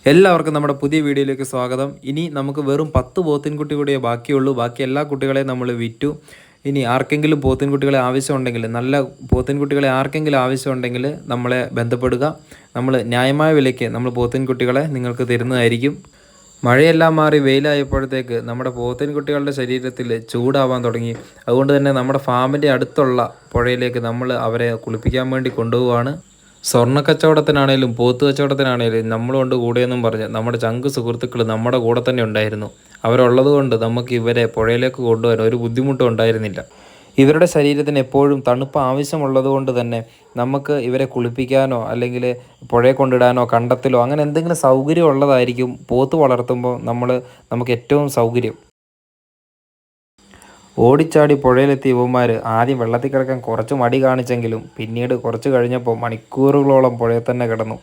എല്ലാവർക്കും നമ്മുടെ പുതിയ വീഡിയോയിലേക്ക് സ്വാഗതം. ഇനി നമുക്ക് വെറും 10 പോത്തിൻകുട്ടി കൂടിയേ ബാക്കിയുള്ളൂ. ബാക്കി എല്ലാ കുട്ടികളെയും നമ്മൾ വിറ്റു. ഇനി ആർക്കെങ്കിലും പോത്തിൻകുട്ടികളെ ആവശ്യമുണ്ടെങ്കിൽ, നല്ല പോത്തിൻകുട്ടികളെ ആർക്കെങ്കിലും ആവശ്യമുണ്ടെങ്കിൽ നമ്മളെ ബന്ധപ്പെടുക. നമ്മൾ ന്യായമായ വിലയ്ക്ക് നമ്മൾ പോത്തിൻകുട്ടികളെ നിങ്ങൾക്ക് തരുന്നതായിരിക്കും. മഴയെല്ലാം മാറി വെയിലായപ്പോഴത്തേക്ക് നമ്മുടെ പോത്തിൻകുട്ടികളുടെ ശരീരത്തിൽ ചൂടാവാൻ തുടങ്ങി. അതുകൊണ്ട് തന്നെ നമ്മുടെ ഫാമിൻ്റെ അടുത്തുള്ള പുഴയിലേക്ക് നമ്മൾ അവരെ കുളിപ്പിക്കാൻ വേണ്ടി കൊണ്ടുപോവുകയാണ്. സ്വർണ്ണ കച്ചവടത്തിനാണേലും പോത്ത് കച്ചവടത്തിനാണേലും നമ്മളുകൊണ്ട് കൂടെയെന്നും പറഞ്ഞ് നമ്മുടെ ചങ്ക് സുഹൃത്തുക്കൾ നമ്മുടെ കൂടെ തന്നെ ഉണ്ടായിരുന്നു. അവരുള്ളത് കൊണ്ട് നമുക്ക് ഇവരെ പുഴയിലേക്ക് കൊണ്ടുപോകാൻ ഒരു ബുദ്ധിമുട്ടും ഉണ്ടായിരുന്നില്ല. ഇവരുടെ ശരീരത്തിന് എപ്പോഴും തണുപ്പ് ആവശ്യമുള്ളത് കൊണ്ട് തന്നെ നമുക്ക് ഇവരെ കുളിപ്പിക്കാനോ അല്ലെങ്കിൽ പുഴയെ കൊണ്ടിടാനോ കണ്ടത്തിലോ അങ്ങനെ എന്തെങ്കിലും സൗകര്യം ഉള്ളതായിരിക്കും പോത്ത് വളർത്തുമ്പോൾ നമുക്ക് ഏറ്റവും സൗകര്യം. ഓടിച്ചാടി പുഴയിലെത്തിയ ഇവന്മാർ ആദ്യം വെള്ളത്തിൽ കിടക്കാൻ കുറച്ച് മടി കാണിച്ചെങ്കിലും പിന്നീട് കുറച്ച് കഴിഞ്ഞപ്പോൾ മണിക്കൂറുകളോളം പുഴയിൽ തന്നെ കിടന്നു.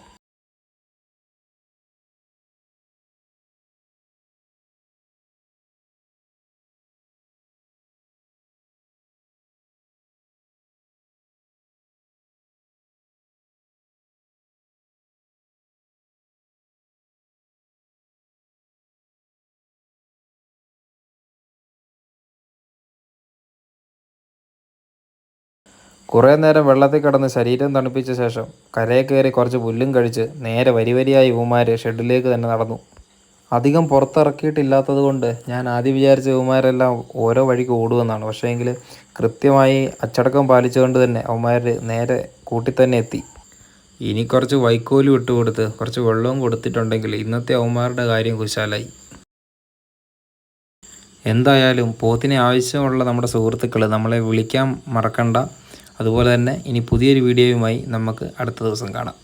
കുറേ നേരം വെള്ളത്തിൽ കിടന്ന് ശരീരം തണുപ്പിച്ച ശേഷം കരയിൽ കയറി കുറച്ച് പുല്ലും കഴിച്ച് നേരെ വരിവരിയായി ഇവന്മാർ ഷെഡിലേക്ക് തന്നെ നടന്നു. അധികം പുറത്തിറക്കിയിട്ടില്ലാത്തത് കൊണ്ട് ഞാൻ ആദ്യം വിചാരിച്ച ഇവന്മാരെല്ലാം ഓരോ വഴിക്ക് ഓടുമെന്നാണ്. പക്ഷേ എങ്കിൽ കൃത്യമായി അച്ചടക്കം പാലിച്ചുകൊണ്ട് തന്നെ അവന്മാർ നേരെ കൂട്ടി തന്നെ എത്തി. ഇനി കുറച്ച് വൈക്കോലും ഇട്ട് കൊടുത്ത് കുറച്ച് വെള്ളവും കൊടുത്തിട്ടുണ്ടെങ്കിൽ ഇന്നത്തെ അവന്മാരുടെ കാര്യം കുശാലായി. എന്തായാലും പോത്തിനെ ആവശ്യമുള്ള നമ്മുടെ സുഹൃത്തുക്കൾ നമ്മളെ വിളിക്കാൻ മറക്കണ്ട. അതുപോലെ തന്നെ ഇനി പുതിയൊരു വീഡിയോയുമായി നമുക്ക് അടുത്ത ദിവസം കാണാം.